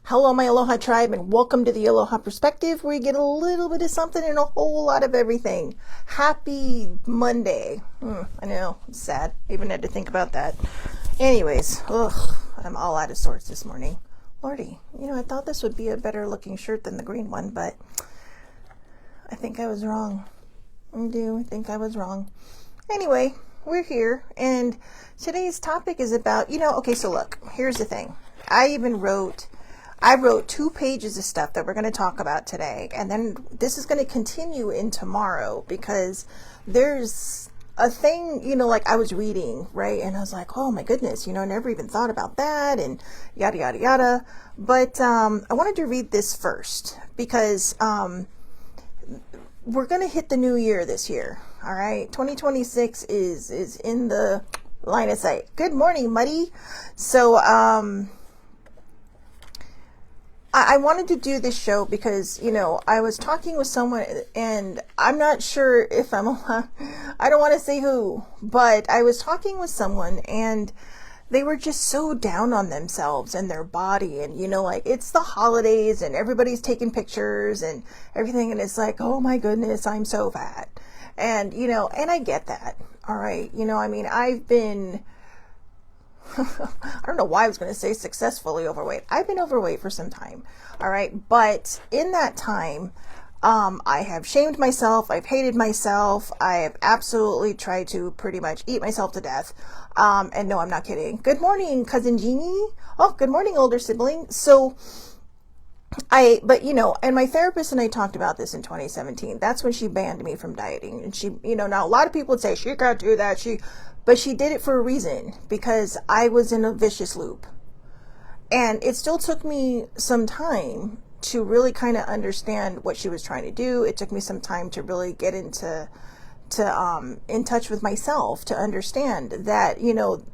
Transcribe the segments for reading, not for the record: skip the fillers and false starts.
Hello, my Aloha tribe, and welcome to the Aloha Perspective, where you get a little bit of something and a whole lot of everything. Happy Monday. I know, it's sad. I even had to think about that. Anyways, I'm all out of sorts this morning. Lordy, I thought this would be a better looking shirt than the green one, but I think I was wrong. I think I was wrong. Anyway, we're here, and today's topic is about, okay, so look, here's the thing. I wrote 2 pages of stuff that we're going to talk about today, and then this is going to continue in tomorrow because there's a thing, like I was reading, right? And I was like, oh my goodness, I never even thought about that and yada, yada, yada. But I wanted to read this first because we're going to hit the new year this year. All right. 2026 is in the line of sight. Good morning, Muddy. So, I wanted to do this show because, I was talking with someone and I'm not sure if I don't want to say who, but I was talking with someone and they were just so down on themselves and their body. And, like it's the holidays and everybody's taking pictures and everything. And it's like, oh my goodness, I'm so fat. And, and I get that. All right. I've been, I don't know why I was going to say successfully overweight. I've been overweight for some time. All right. But in that time, I have shamed myself. I've hated myself. I have absolutely tried to pretty much eat myself to death. And no, I'm not kidding. Good morning, cousin Jeannie. Oh, good morning, older sibling. So and my therapist and I talked about this in 2017. That's when she banned me from dieting. And she, now a lot of people would say she can't do that. But she did it for a reason, because I was in a vicious loop. And it still took me some time to really kind of understand what she was trying to do. It took me some time to really get in touch with myself, to understand that,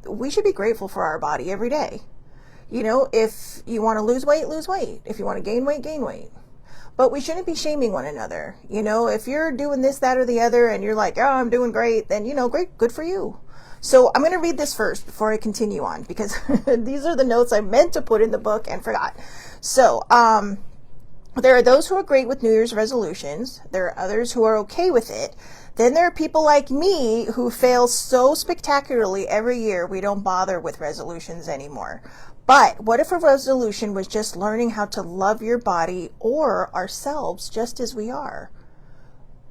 we should be grateful for our body every day. If you want to lose weight, lose weight. If you want to gain weight, gain weight. But we shouldn't be shaming one another. If you're doing this, that, or the other, and you're like, oh, I'm doing great, then, great, good for you. So I'm going to read this first before I continue on, because these are the notes I meant to put in the book and forgot. So, there are those who are great with New Year's resolutions. There are others who are okay with it. Then there are people like me who fail so spectacularly every year we don't bother with resolutions anymore. But what if a resolution was just learning how to love your body or ourselves just as we are?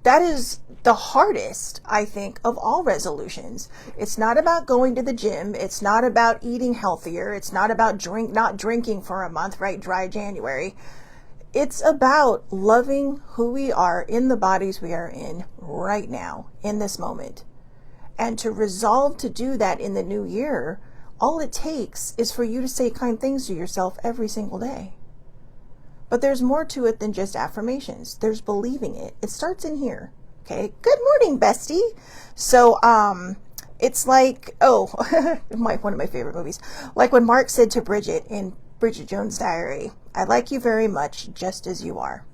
That is the hardest, I think, of all resolutions. It's not about going to the gym. It's not about eating healthier. It's not about not drinking for a month, right? Dry January. It's about loving who we are in the bodies we are in right now, in this moment. And to resolve to do that in the new year, all it takes is for you to say kind things to yourself every single day. But there's more to it than just affirmations. There's believing it. It starts in here. Okay. Good morning, bestie. So, it's like, one of my favorite movies. Like when Mark said to Bridget in Bridget Jones' Diary, I like you very much just as you are.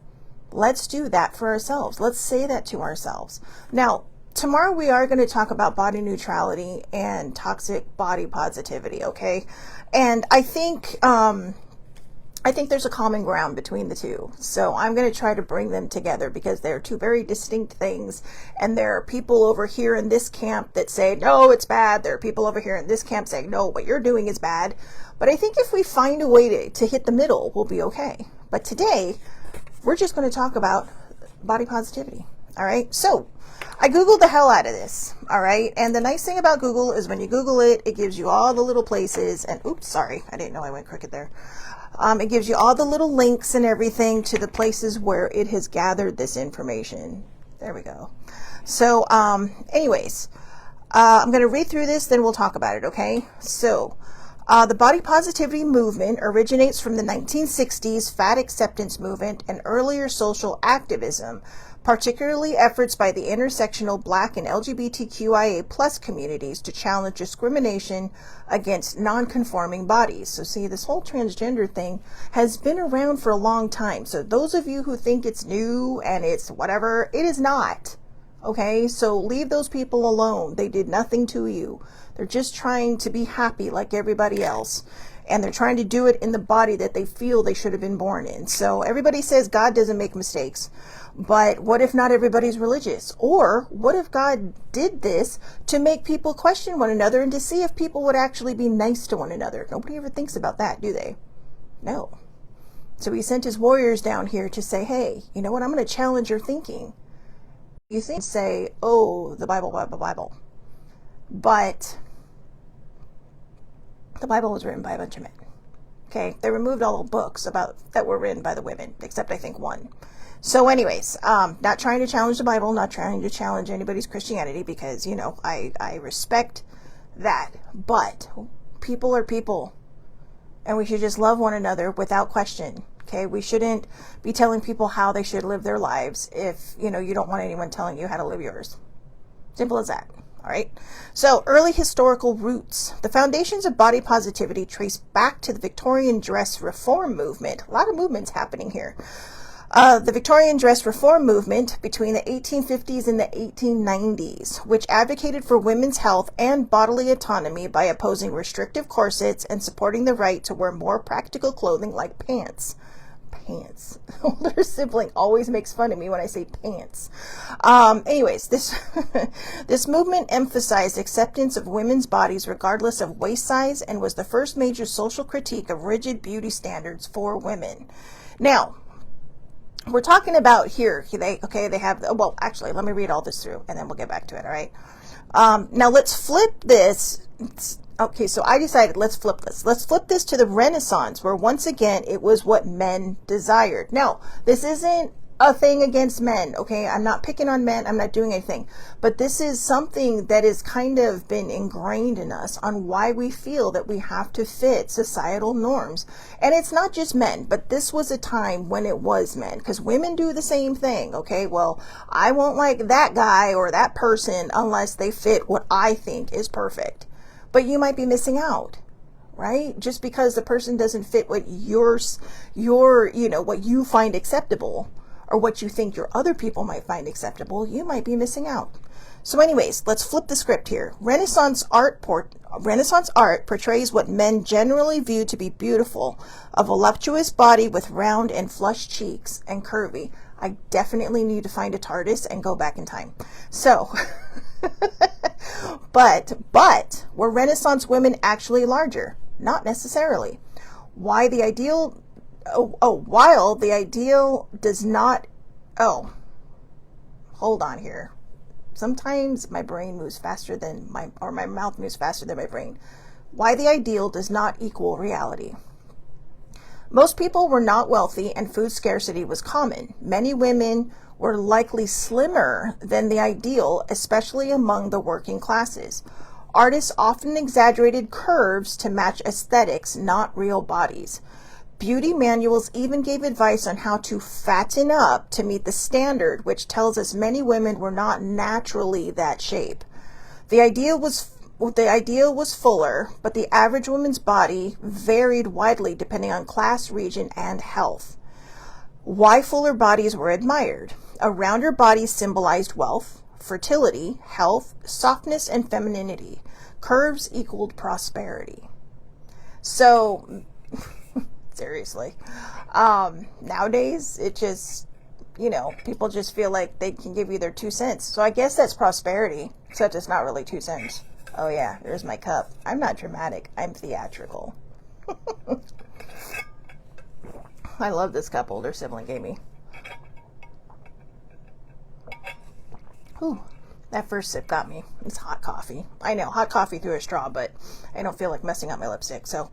Let's do that for ourselves. Let's say that to ourselves. Now, tomorrow we are going to talk about body neutrality and toxic body positivity. Okay. And I think there's a common ground between the two. So I'm going to try to bring them together because they're 2 very distinct things. And there are people over here in this camp that say, no, it's bad. There are people over here in this camp saying, no, what you're doing is bad. But I think if we find a way to hit the middle, we'll be okay. But today, we're just going to talk about body positivity. All right. So I Googled the hell out of this. All right. And the nice thing about Google is when you Google it, it gives you all the little places. And oops, sorry. I didn't know I went crooked there. It gives you all the little links and everything to the places where it has gathered this information. There we go. So, anyways, I'm going to read through this, then we'll talk about it. Okay. So, the body positivity movement originates from the 1960s fat acceptance movement and earlier social activism, particularly efforts by the intersectional Black and LGBTQIA plus communities to challenge discrimination against non-conforming bodies. So see, this whole transgender thing has been around for a long time. So those of you who think it's new and it's whatever, it is not. Okay, so leave those people alone. They did nothing to you. They're just trying to be happy like everybody else. and they're trying to do it in the body that they feel they should have been born in. So everybody says God doesn't make mistakes, but what if not everybody's religious? Or what if God did this to make people question one another and to see if people would actually be nice to one another? Nobody ever thinks about that, do they? No. So he sent his warriors down here to say, hey, you know what? I'm going to challenge your thinking. You think, say, oh, the Bible, Bible, Bible. But the Bible was written by a bunch of men. Okay, they removed all the books that were written by the women, except I think one. So anyways, not trying to challenge the Bible, not trying to challenge anybody's Christianity, because, you know, I respect that. But people are people, and we should just love one another without question. Okay, we shouldn't be telling people how they should live their lives if, you know, you don't want anyone telling you how to live yours. Simple as that. All right. So early historical roots. The foundations of body positivity trace back to the Victorian dress reform movement. A lot of movements happening here. The Victorian dress reform movement between the 1850s and the 1890s, which advocated for women's health and bodily autonomy by opposing restrictive corsets and supporting the right to wear more practical clothing like pants. Pants. Older sibling always makes fun of me when I say pants. Anyways, this movement emphasized acceptance of women's bodies regardless of waist size and was the first major social critique of rigid beauty standards for women. Now, we're talking about here, they have, well, actually, let me read all this through and then we'll get back to it, all right? Now let's flip this. Okay, so I decided let's flip this. Let's flip this to the Renaissance, where once again, it was what men desired. Now, this isn't a thing against men, okay? I'm not picking on men. I'm not doing anything. But this is something that has kind of been ingrained in us on why we feel that we have to fit societal norms. And it's not just men, but this was a time when it was men, because women do the same thing, okay? Well, I won't like that guy or that person unless they fit what I think is perfect. But you might be missing out, right? Just because the person doesn't fit what what you find acceptable, or what you think your other people might find acceptable, you might be missing out. So anyways, let's flip the script here. Renaissance art portrays what men generally view to be beautiful: a voluptuous body with round and flush cheeks and curvy. I definitely need to find a TARDIS and go back in time. So, but were Renaissance women actually larger? Not necessarily. While the ideal does not, hold on here. Sometimes my brain moves faster than my mouth moves faster than my brain. Why the ideal does not equal reality. Most people were not wealthy and food scarcity was common. Many women were likely slimmer than the ideal, especially among the working classes. Artists often exaggerated curves to match aesthetics, not real bodies. Beauty manuals even gave advice on how to fatten up to meet the standard, which tells us many women were not naturally that shape. The ideal was fuller, but the average woman's body varied widely depending on class, region, and health. Why fuller bodies were admired? A rounder body symbolized wealth, fertility, health, softness, and femininity. Curves equaled prosperity. So, seriously, nowadays it just, people just feel like they can give you their 2 cents. So I guess that's prosperity, except it's not really 2 cents. Oh yeah, there's my cup. I'm not dramatic, I'm theatrical. I love this cup older sibling gave me. Whew, that first sip got me. It's hot coffee. I know, hot coffee through a straw, but I don't feel like messing up my lipstick, so.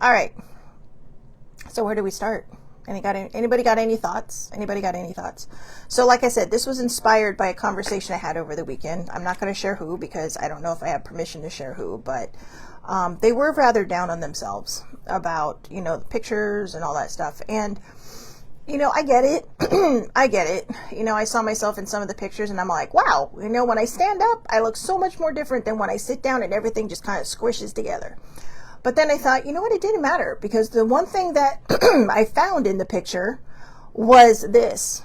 All right. So where do we start? Anybody got any thoughts? So like I said, this was inspired by a conversation I had over the weekend. I'm not going to share who because I don't know if I have permission to share who, but they were rather down on themselves about, the pictures and all that stuff. And, I get it. I get it. I saw myself in some of the pictures and I'm like, wow, when I stand up, I look so much more different than when I sit down and everything just kind of squishes together. But then I thought, what, it didn't matter, because the one thing that I found in the picture was this: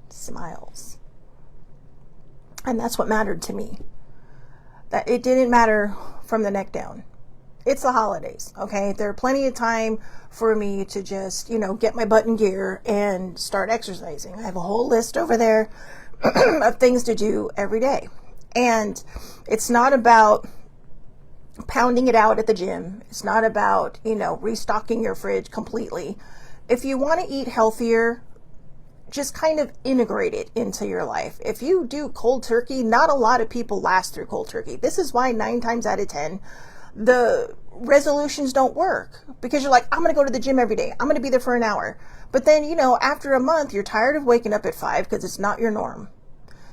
smiles. And that's what mattered to me. That it didn't matter from the neck down. It's the holidays, okay? There are plenty of time for me to just, get my butt in gear and start exercising. I have a whole list over there of things to do every day. And it's not about pounding it out at the gym. It's not about, restocking your fridge completely. If you want to eat healthier, just kind of integrate it into your life. If you do cold turkey, not a lot of people last through cold turkey. This is why 9 times out of 10, the resolutions don't work, because you're like, I'm going to go to the gym every day. I'm going to be there for an hour. But then, after a month, you're tired of waking up at 5 because it's not your norm.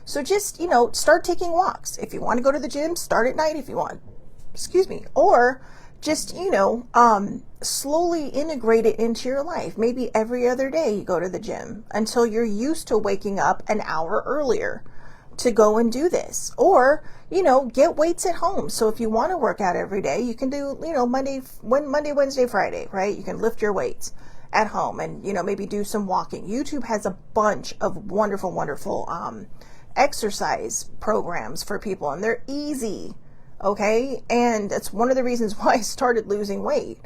So just, start taking walks. If you want to go to the gym, start at night if you want. Or just, slowly integrate it into your life. Maybe every other day you go to the gym until you're used to waking up an hour earlier to go and do this. Or, get weights at home. So if you want to work out every day, you can do, Monday, Wednesday, Friday, right? You can lift your weights at home and, maybe do some walking. YouTube has a bunch of wonderful, wonderful, exercise programs for people, and they're easy. Okay. And that's one of the reasons why I started losing weight.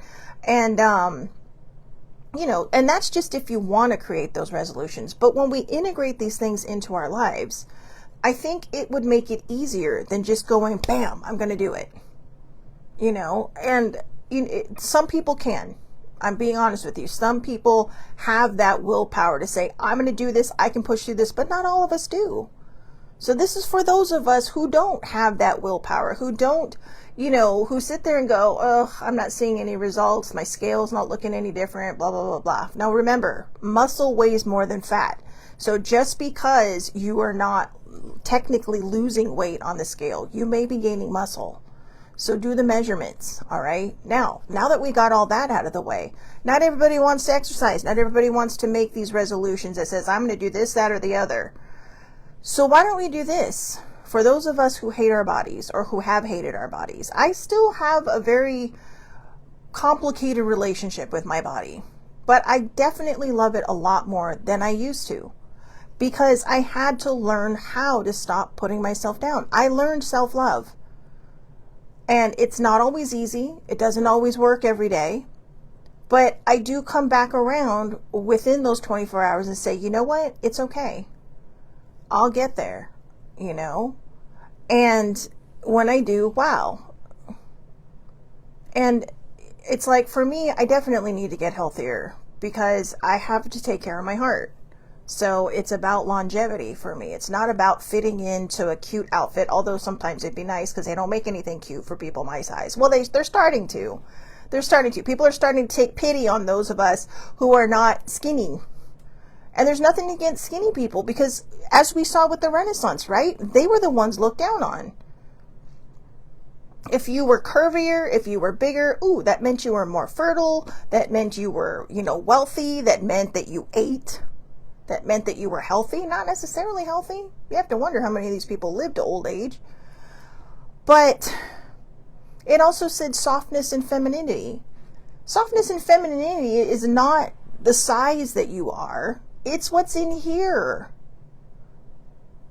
And, and that's just if you want to create those resolutions. But when we integrate these things into our lives, I think it would make it easier than just going, bam, I'm going to do it. And some people can. I'm being honest with you. Some people have that willpower to say, I'm going to do this. I can push through this, but not all of us do. So this is for those of us who don't have that willpower, who don't, who sit there and go, oh, I'm not seeing any results. My scale's not looking any different, blah, blah, blah, blah. Now remember, muscle weighs more than fat. So just because you are not technically losing weight on the scale, you may be gaining muscle. So do the measurements. All right. Now that we got all that out of the way, not everybody wants to exercise. Not everybody wants to make these resolutions that says, I'm going to do this, that, or the other. So why don't we do this? For those of us who hate our bodies or who have hated our bodies, I still have a very complicated relationship with my body, but I definitely love it a lot more than I used to, because I had to learn how to stop putting myself down. I learned self-love, and it's not always easy. It doesn't always work every day, but I do come back around within those 24 hours and say, you know what? It's okay. I'll get there, and when I do, wow. And it's like, for me, I definitely need to get healthier because I have to take care of my heart. So it's about longevity for me. It's not about fitting into a cute outfit, although sometimes it'd be nice because they don't make anything cute for people my size. Well, they're starting to. People are starting to take pity on those of us who are not skinny. And there's nothing against skinny people, because as we saw with the Renaissance, right? They were the ones looked down on. If you were curvier, if you were bigger, that meant you were more fertile. That meant you were, wealthy. That meant that you ate. That meant that you were healthy. Not necessarily healthy. You have to wonder how many of these people lived to old age. But it also said softness and femininity. Softness and femininity is not the size that you are. It's what's in here.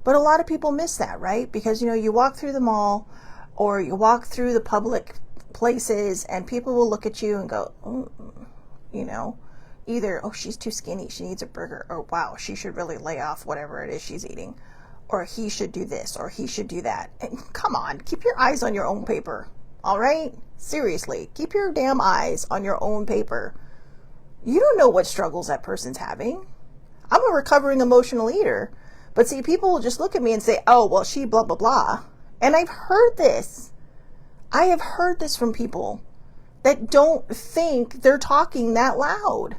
But a lot of people miss that, right? Because, you walk through the mall or you walk through the public places and people will look at you and go, either, oh, she's too skinny, she needs a burger, or wow, she should really lay off whatever it is she's eating, or he should do this, or he should do that. And come on, keep your eyes on your own paper. All right? Seriously, keep your damn eyes on your own paper. You don't know what struggles that person's having. I'm a recovering emotional eater. But see, people will just look at me and say, oh, well, she blah, blah, blah. And I've heard this. I have heard this from people that don't think they're talking that loud.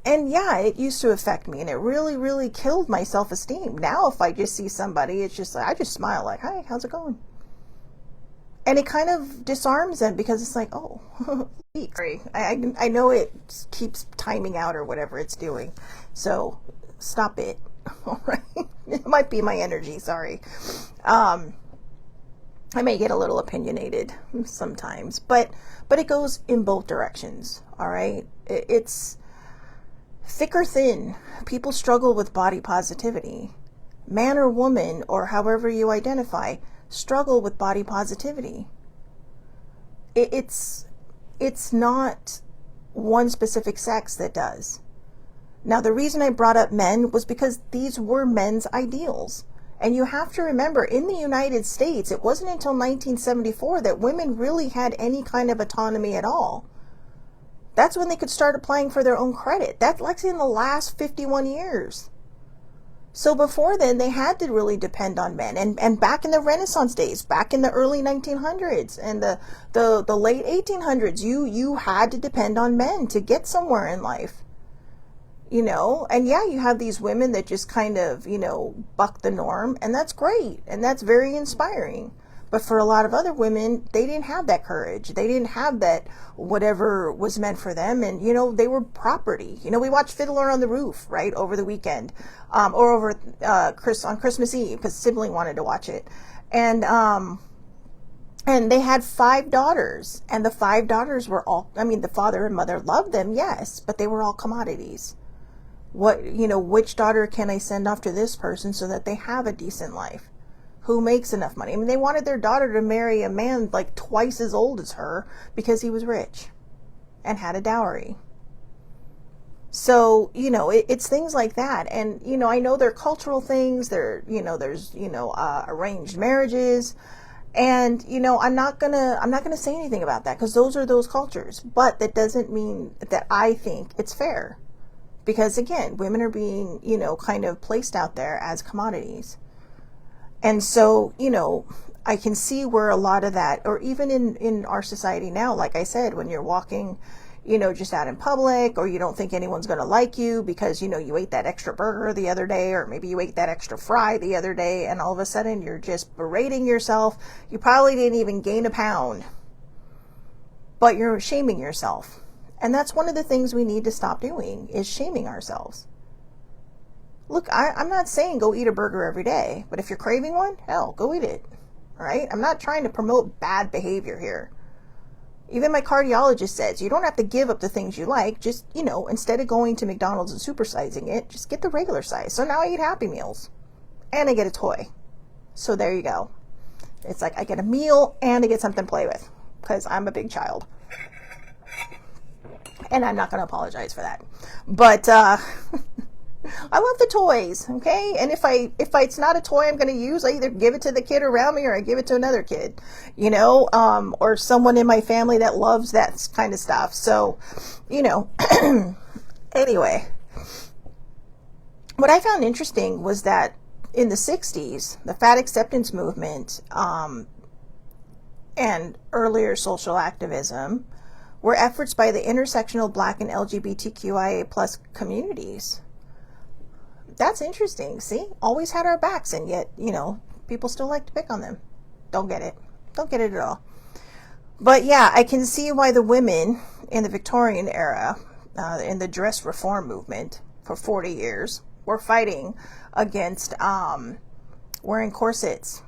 And yeah, it used to affect me, and it really, really killed my self-esteem. Now, if I just see somebody, it's just like, I just smile like, hi, how's it going? And it kind of disarms them, because it's like, oh, sorry. I know it keeps timing out or whatever it's doing. So stop it. All right. It might be my energy. Sorry. I may get a little opinionated sometimes, but it goes in both directions. All right. It's thick or thin. People struggle with body positivity. Man or woman, or however you identify, struggle with body positivity. It's not one specific sex that does. Now, the reason I brought up men was because these were men's ideals. And you have to remember, in the United States, it wasn't until 1974 that women really had any kind of autonomy at all. That's when they could start applying for their own credit. That's like in the last 51 years. So before then, they had to really depend on men. And back in the Renaissance days, back in the early 1900s and the late 1800s, you had to depend on men to get somewhere in life. You know, and yeah, you have these women that just kind of, you know, buck the norm, and that's great, and that's very inspiring. But for a lot of other women, they didn't have that courage. They didn't have that whatever was meant for them, and, you know, they were property. You know, we watched Fiddler on the Roof, right, over the weekend, or over on Christmas Eve, because sibling wanted to watch it. And they had 5 daughters, and the 5 daughters were all, I mean, the father and mother loved them, yes, but they were all commodities. What, you know, which daughter can I send off to this person so that they have a decent life? Who makes enough money? I mean, they wanted their daughter to marry a man like twice as old as her because he was rich and had a dowry. So, you know, it's things like that. And, you know, I know they're cultural things. You know, there's, you know, arranged marriages. And, you know, I'm not gonna say anything about that because those are those cultures. But that doesn't mean that I think it's fair. Because again, women are being, you know, kind of placed out there as commodities. And so, you know, I can see where a lot of that, or even in our society now, like I said, when you're walking, you know, just out in public, or you don't think anyone's going to like you because, you know, you ate that extra burger the other day, or maybe you ate that extra fry the other day, and all of a sudden you're just berating yourself. You probably didn't even gain a pound, but you're shaming yourself. And that's one of the things we need to stop doing, is shaming ourselves. Look, I'm not saying go eat a burger every day, but if you're craving one, hell, go eat it. All right? I'm not trying to promote bad behavior here. Even my cardiologist says you don't have to give up the things you like. Just, you know, instead of going to McDonald's and supersizing it, just get the regular size. So now I eat Happy Meals and I get a toy. So there you go. It's like I get a meal and I get something to play with because I'm a big child. And I'm not going to apologize for that. But I love the toys, okay? And if it's not a toy I'm going to use, I either give it to the kid around me or I give it to another kid, you know, or someone in my family that loves that kind of stuff. So, you know, anyway, what I found interesting was that in the 60s, the fat acceptance movement and earlier social activism were efforts by the intersectional Black and LGBTQIA plus communities. That's interesting. See, always had our backs, and yet, you know, people still like to pick on them. Don't get it. Don't get it at all. But yeah, I can see why the women in the Victorian era, in the dress reform movement for 40 years, were fighting against wearing corsets.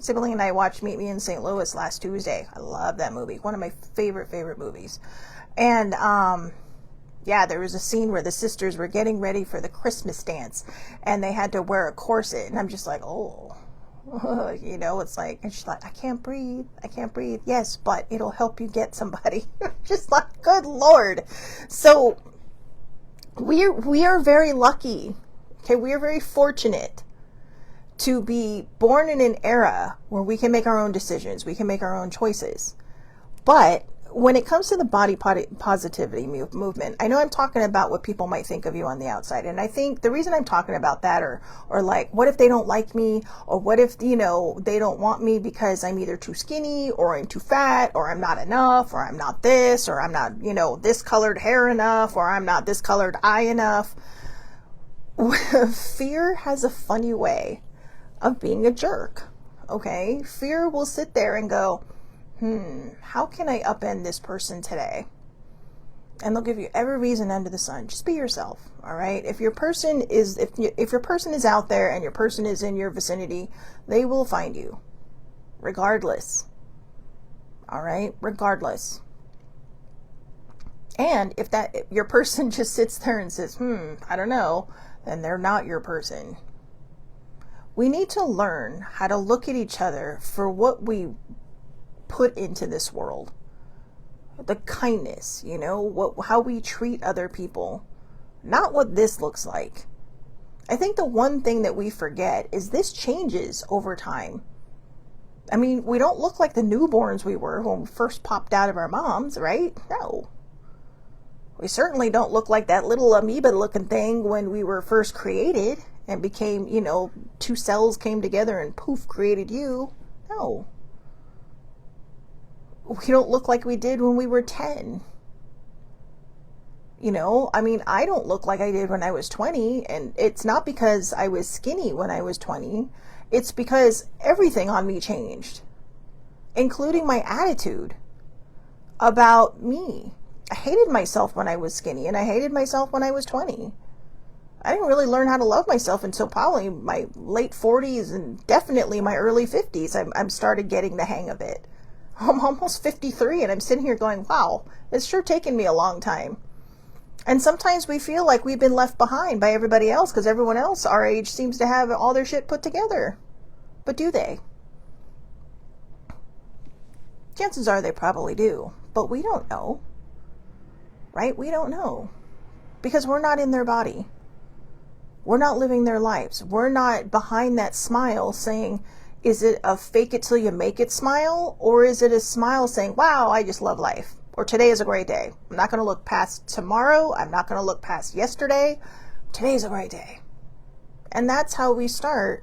Sibling and I watched Meet Me in St. Louis last Tuesday. I love that movie. One of my favorite movies. And yeah, there was a scene where the sisters were getting ready for the Christmas dance and they had to wear a corset. And I'm just like, oh, you know, it's like, and she's like, I can't breathe. I can't breathe. Yes, but it'll help you get somebody. Just like, good Lord. So we are very lucky. Okay. We are very fortunate to be born in an era where we can make our own decisions. We can make our own choices. But when it comes to the body positivity movement, I know I'm talking about what people might think of you on the outside. And I think the reason I'm talking about that, or like, what if they don't like me? Or what if, you know, they don't want me because I'm either too skinny or I'm too fat or I'm not enough or I'm not this or I'm not, you know, this colored hair enough or I'm not this colored eye enough. Fear has a funny way of being a jerk. Okay? Fear will sit there and go, how can I upend this person today? And they'll give you every reason under the sun. Just be yourself. All right? If your person is out there and your person is in your vicinity, they will find you. Regardless. All right? Regardless. And if your person just sits there and says, I don't know, then they're not your person. We need to learn how to look at each other for what we put into this world. The kindness, how we treat other people, not what this looks like. I think the one thing that we forget is this changes over time. I mean, we don't look like the newborns we were when we first popped out of our moms, right? No. We certainly don't look like that little amoeba looking thing when we were first created and became, two cells came together and poof, created you. No. We don't look like we did when we were 10. I don't look like I did when I was 20, and it's not because I was skinny when I was 20. It's because everything on me changed, including my attitude about me. I hated myself when I was skinny, and I hated myself when I was 20. I didn't really learn how to love myself until probably my late 40s and definitely my early 50s. I'm started getting the hang of it. I'm almost 53, and I'm sitting here going, wow, it's sure taken me a long time. And sometimes we feel like we've been left behind by everybody else because everyone else our age seems to have all their shit put together. But do they? Chances are they probably do, but we don't know. Right? We don't know. Because we're not in their body. We're not living their lives. We're not behind that smile saying, is it a fake it till you make it smile? Or is it a smile saying, wow, I just love life? Or today is a great day. I'm not going to look past tomorrow. I'm not going to look past yesterday. Today's a great day. And that's how we start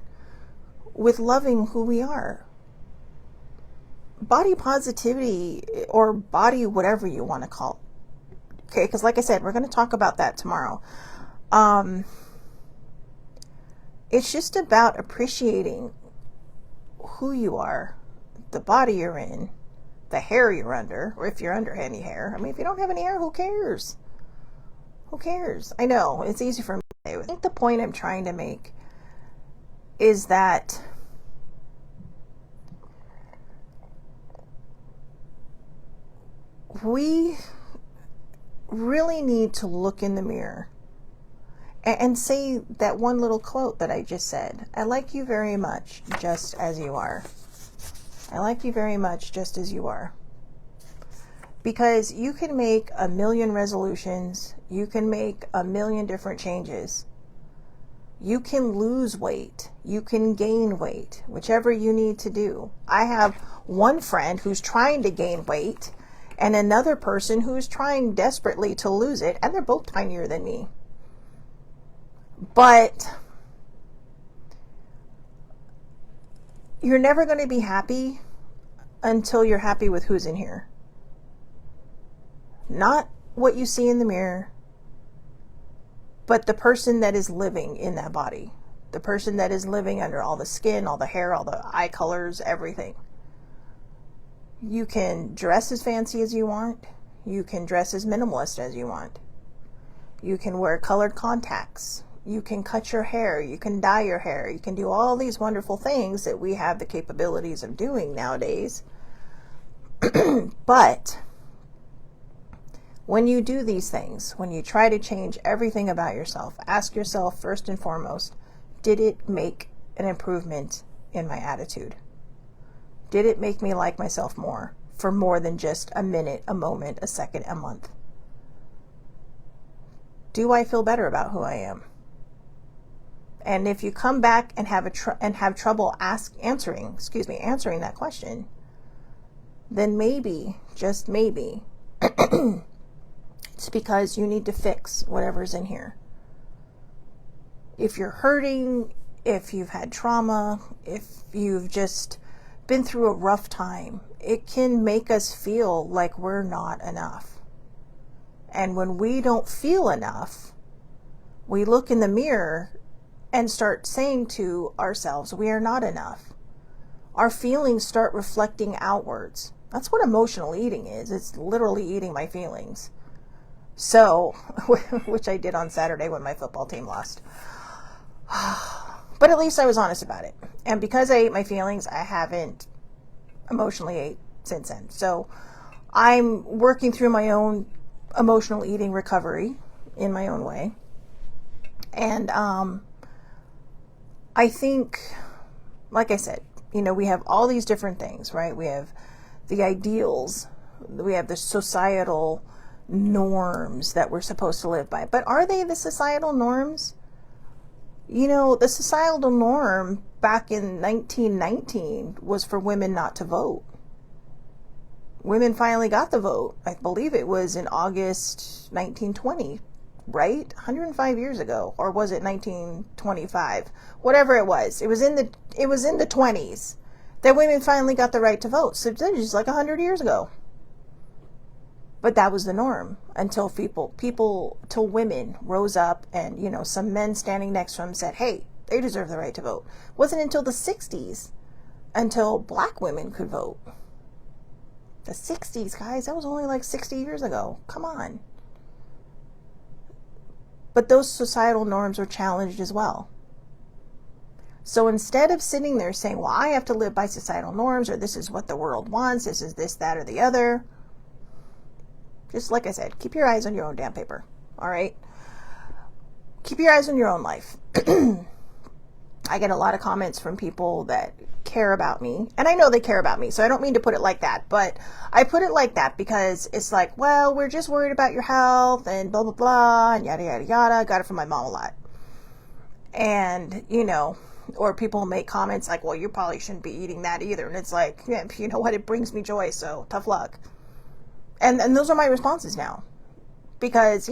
with loving who we are. Body positivity, or body whatever you want to call it. Okay, because like I said, we're going to talk about that tomorrow. It's just about appreciating who you are, the body you're in, the hair you're under, or if you're under any hair. I mean, if you don't have any hair, who cares? Who cares? I know, it's easy for me to say. I think the point I'm trying to make is that we really need to look in the mirror and say that one little quote that I just said. I like you very much just as you are. I like you very much just as you are. Because you can make a million resolutions. You can make a million different changes. You can lose weight. You can gain weight, whichever you need to do. I have one friend who's trying to gain weight and another person who's trying desperately to lose it, and they're both tinier than me. But you're never going to be happy until you're happy with who's in here. Not what you see in the mirror, but the person that is living in that body. The person that is living under all the skin, all the hair, all the eye colors, everything. You can dress as fancy as you want. You can dress as minimalist as you want. You can wear colored contacts. You can cut your hair. You can dye your hair. You can do all these wonderful things that we have the capabilities of doing nowadays. But when you do these things, when you try to change everything about yourself, ask yourself first and foremost, did it make an improvement in my attitude? Did it make me like myself more for more than just a minute, a moment, a second, a month? Do I feel better about who I am? And if you come back and have trouble answering that question, then maybe, just maybe, it's because you need to fix whatever's in here. If you're hurting, if you've had trauma, if you've just been through a rough time, it can make us feel like we're not enough. And when we don't feel enough, we look in the mirror and start saying to ourselves, we are not enough. Our feelings start reflecting outwards. That's what emotional eating is. It's literally eating my feelings. So, which I did on Saturday when my football team lost. But at least I was honest about it. And because I ate my feelings, I haven't emotionally ate since then. So I'm working through my own emotional eating recovery in my own way. And I think like I said, we have all these different things, right? We have the ideals, we have the societal norms that we're supposed to live by. But are they the societal norms? The societal norm back in 1919 was for women not to vote. Women finally got the vote. I believe it was in August 1920, right? 105 years ago, or was it 1925? Whatever it was. It was in the 20s that women finally got the right to vote. So that was just like 100 years ago. But that was the norm until till women rose up and, some men standing next to them said, hey, they deserve the right to vote. It wasn't until the 60s until black women could vote. The 60s, guys, that was only like 60 years ago. Come on. But those societal norms were challenged as well. So instead of sitting there saying, well, I have to live by societal norms, or this is what the world wants, this is this, that, or the other, just like I said, keep your eyes on your own damn paper. All right? Keep your eyes on your own life. I get a lot of comments from people that care about me, and I know they care about me, so I don't mean to put it like that, but I put it like that because it's like, well, we're just worried about your health and blah, blah, blah, and yada, yada, yada. Got it from my mom a lot. And, or people make comments like, well, you probably shouldn't be eating that either. And it's like, yeah, you know what? It brings me joy, so tough luck. And those are my responses now. Because,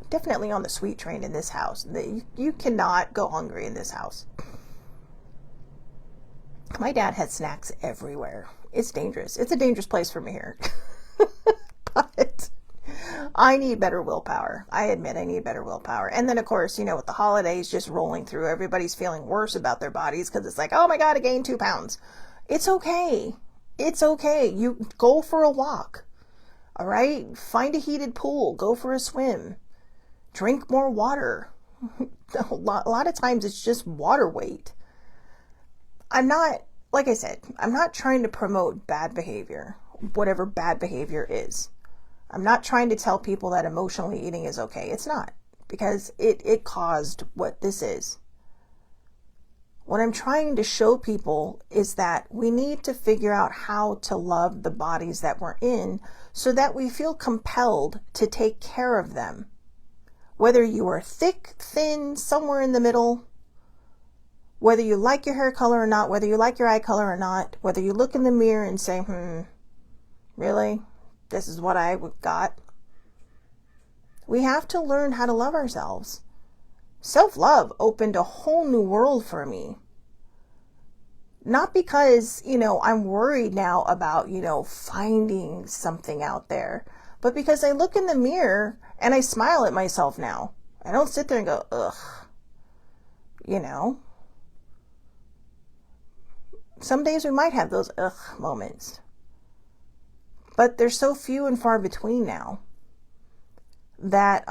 definitely on the sweet train in this house. You cannot go hungry in this house. My dad had snacks everywhere. It's dangerous. It's a dangerous place for me here. But I need better willpower. I admit I need better willpower. And then, of course, with the holidays just rolling through, everybody's feeling worse about their bodies because it's like, oh my God, I gained 2 pounds. It's okay. It's okay. You go for a walk. All right? Find a heated pool. Go for a swim. Drink more water. A lot of times it's just water weight. Like I said, I'm not trying to promote bad behavior, whatever bad behavior is. I'm not trying to tell people that emotionally eating is okay. It's not, because it caused what this is. What I'm trying to show people is that we need to figure out how to love the bodies that we're in so that we feel compelled to take care of them. Whether you are thick, thin, somewhere in the middle, whether you like your hair color or not, whether you like your eye color or not, whether you look in the mirror and say, really? This is what I got. We have to learn how to love ourselves. Self-love opened a whole new world for me. Not because, I'm worried now about, finding something out there, but because I look in the mirror and I smile at myself now. I don't sit there and go, ugh, Some days we might have those ugh moments. But they're so few and far between now that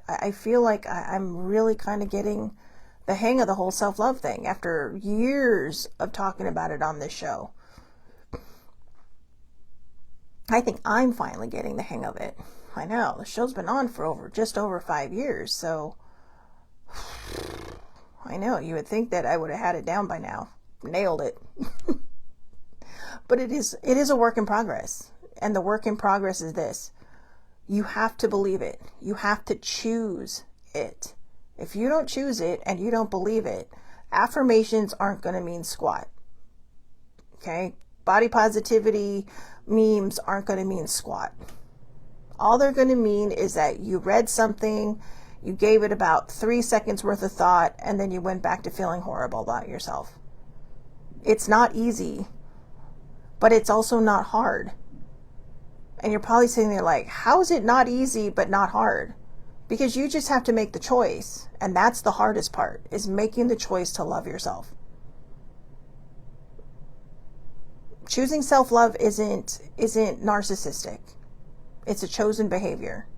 I feel like I'm really kind of getting the hang of the whole self-love thing after years of talking about it on this show. I think I'm finally getting the hang of it. I know, the show's been on for just over 5 years, so I know, you would think that I would have had it down by now. Nailed it. But it is a work in progress. And the work in progress is this. You have to believe it. You have to choose it. If you don't choose it and you don't believe it, affirmations aren't going to mean squat. Okay? Body positivity memes aren't going to mean squat. All they're going to mean is that you read something, you gave it about 3 seconds worth of thought, and then you went back to feeling horrible about yourself. It's not easy, but it's also not hard. And you're probably sitting there like, how is it not easy but not hard? Because you just have to make the choice. And that's the hardest part, is making the choice to love yourself. Choosing self-love isn't narcissistic. It's a chosen behavior.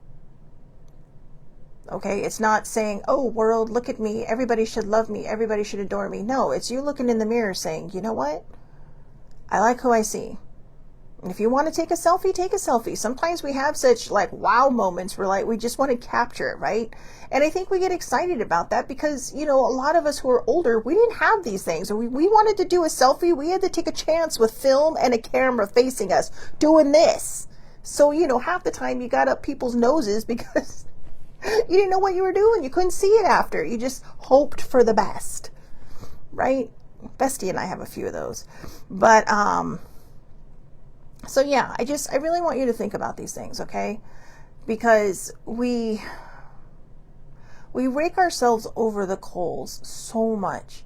Okay, it's not saying, oh world, look at me, everybody should love me, everybody should adore me. No, it's you looking in the mirror saying, you know what? I like who I see. And if you want to take a selfie, take a selfie. Sometimes we have such like wow moments where like we just want to capture it, right? And I think we get excited about that because, you know, a lot of us who are older, we didn't have these things. We wanted to do a selfie. We had to take a chance with film and a camera facing us doing this. So, you know, half the time you got up people's noses because you didn't know what you were doing. You couldn't see it after. You just hoped for the best, right? Bestie and I have a few of those. But, so yeah, I really want you to think about these things, okay? Because we rake ourselves over the coals so much,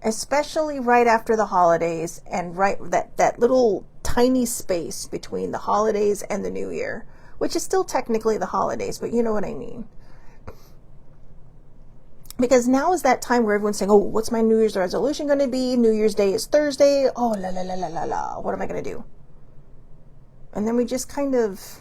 especially right after the holidays and right that little tiny space between the holidays and the new year, which is still technically the holidays, but you know what I mean. Because now is that time where everyone's saying, oh, what's my New Year's resolution going to be? New Year's Day is Thursday. Oh, la, la, la, la, la, la. What am I going to do? And then we just kind of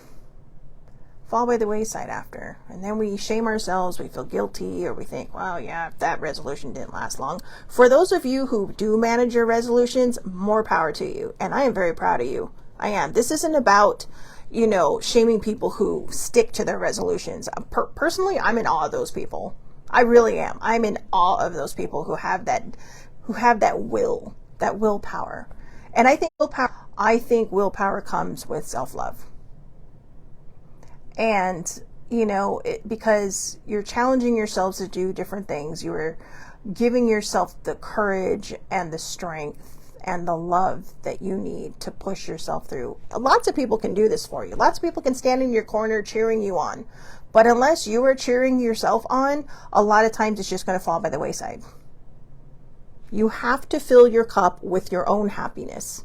fall by the wayside after. And then we shame ourselves, we feel guilty, or we think, well, yeah, that resolution didn't last long. For those of you who do manage your resolutions, more power to you. And I am very proud of you. I am. This isn't about, you know, shaming people who stick to their resolutions. Personally, I'm in awe of those people. I really am. I'm in awe of those people who have that willpower. And I think willpower comes with self-love. And, you know, because you're challenging yourselves to do different things. You're giving yourself the courage and the strength and the love that you need to push yourself through. Lots of people can do this for you. Lots of people can stand in your corner cheering you on. But unless you are cheering yourself on, a lot of times it's just going to fall by the wayside. You have to fill your cup with your own happiness.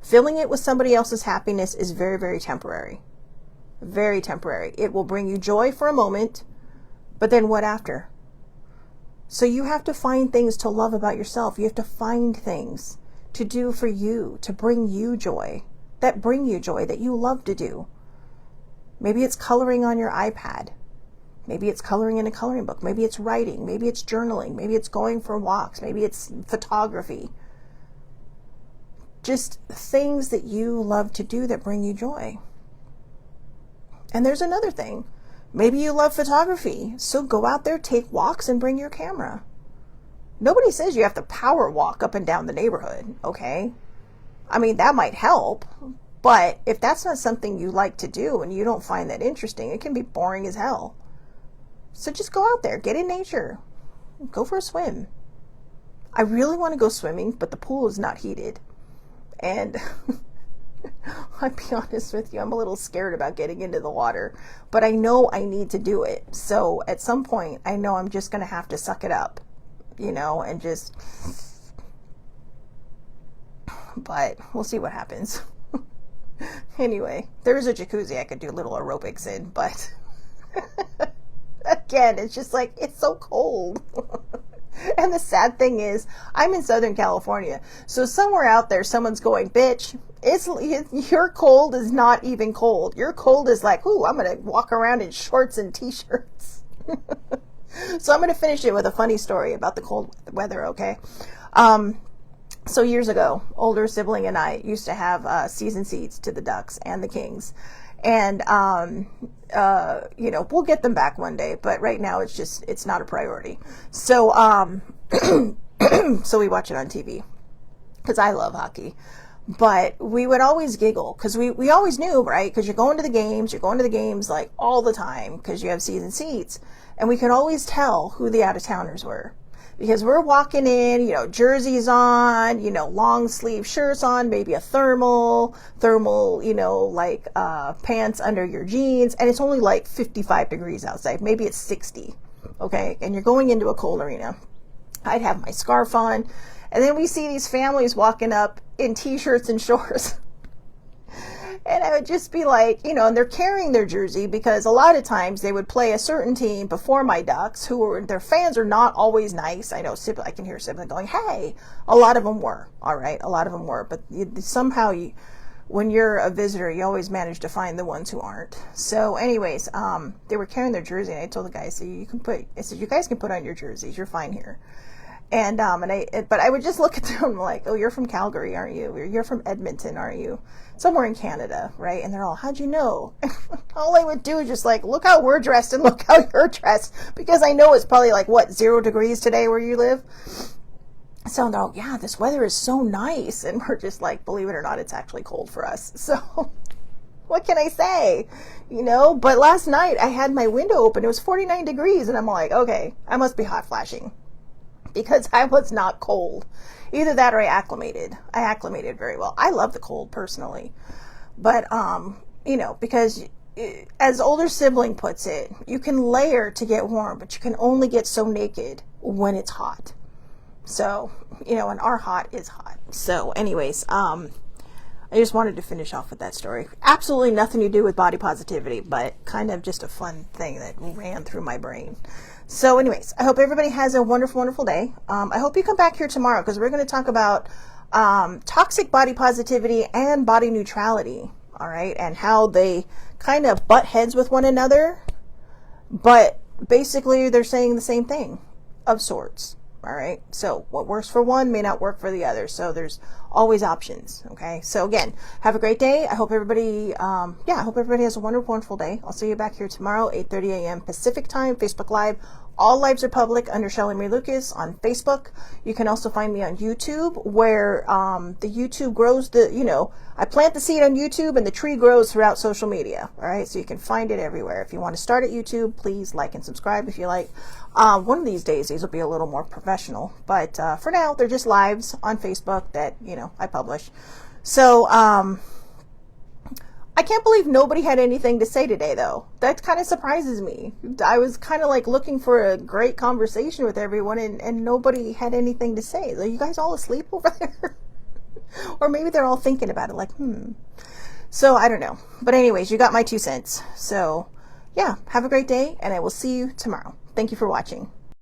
Filling it with somebody else's happiness is very, very temporary. Very temporary. It will bring you joy for a moment, but then what after? So you have to find things to love about yourself. You have to find things to do for you, to bring you joy, that bring you joy, that you love to do. Maybe it's coloring on your iPad. Maybe it's coloring in a coloring book. Maybe it's writing. Maybe it's journaling. Maybe it's going for walks. Maybe it's photography. Just things that you love to do that bring you joy. And there's another thing. Maybe you love photography, so go out there, take walks, and bring your camera. Nobody says you have to power walk up and down the neighborhood, okay? I mean, that might help, but if that's not something you like to do and you don't find that interesting, it can be boring as hell. So just go out there, get in nature, go for a swim. I really want to go swimming, but the pool is not heated. And I'll be honest with you, I'm a little scared about getting into the water, but I know I need to do it. So at some point, I know I'm just going to have to suck it up, you know, and just, but we'll see what happens. Anyway, there's a jacuzzi I could do little aerobics in, but again, it's just like, it's so cold. And the sad thing is, I'm in Southern California. So somewhere out there, someone's going, bitch, your cold is not even cold. Your cold is like, ooh, I'm going to walk around in shorts and t-shirts. So I'm going to finish it with a funny story about the cold weather, okay? So years ago, older sibling and I used to have season seats to the Ducks and the Kings. And, you know, we'll get them back one day, but right now it's not a priority. So, so we watch it on TV because I love hockey, but we would always giggle because we always knew, right? Because you're going to the games like all the time because you have season seats, and we could always tell who the out-of-towners were. Because we're walking in, you know, jerseys on, you know, long sleeve shirts on, maybe a thermal, you know, like pants under your jeans. And it's only like 55 degrees outside. Maybe it's 60. Okay. And you're going into a cold arena. I'd have my scarf on. And then we see these families walking up in t-shirts and shorts. And I would just be like, you know, and they're carrying their jersey because a lot of times they would play a certain team before my Ducks their fans are not always nice. I know I can hear sibling going, hey, a lot of them were. All right. A lot of them were. But somehow when you're a visitor, you always manage to find the ones who aren't. So anyways, they were carrying their jersey and I told the guy, I said, you guys can put on your jerseys. You're fine here. But I would just look at them like, oh, you're from Calgary, aren't you? Or you're from Edmonton, aren't you? Somewhere in Canada, right? And they're all, how'd you know? All I would do is just like, look how we're dressed and look how you're dressed, because I know it's probably like, what, 0 degrees today where you live? So they're all, yeah, this weather is so nice. And we're just like, believe it or not, it's actually cold for us. So what can I say? You know, but last night I had my window open. It was 49 degrees. And I'm like, okay, I must be hot flashing, because I was not cold. Either that or I acclimated. I acclimated very well. I love the cold personally. But, you know, because as older sibling puts it, you can layer to get warm, but you can only get so naked when it's hot. So, you know, and our hot is hot. So anyways, I just wanted to finish off with that story. Absolutely nothing to do with body positivity, but kind of just a fun thing that ran through my brain. So anyways, I hope everybody has a wonderful, wonderful day. I hope you come back here tomorrow, because we're going to talk about toxic body positivity and body neutrality. All right. And how they kind of butt heads with one another, but basically they're saying the same thing of sorts. All right. So what works for one may not work for the other. So there's always options. Okay. So again, have a great day. I hope everybody, I hope everybody has a wonderful, wonderful day. I'll see you back here tomorrow, 8:30 a.m. Pacific time, Facebook Live. All lives are public under Shelley Marie Lucas on Facebook. You can also find me on YouTube, where the YouTube grows I plant the seed on YouTube and the tree grows throughout social media. All right. So you can find it everywhere. If you want to start at YouTube, please like and subscribe if you like. One of these days, these will be a little more professional, but for now, they're just lives on Facebook that, I publish. So, I can't believe nobody had anything to say today, though. That kind of surprises me. I was kind of like looking for a great conversation with everyone, and nobody had anything to say. Are you guys all asleep over there? Or maybe they're all thinking about it like, So I don't know. But anyways, you got my 2 cents. So yeah, have a great day, and I will see you tomorrow. Thank you for watching.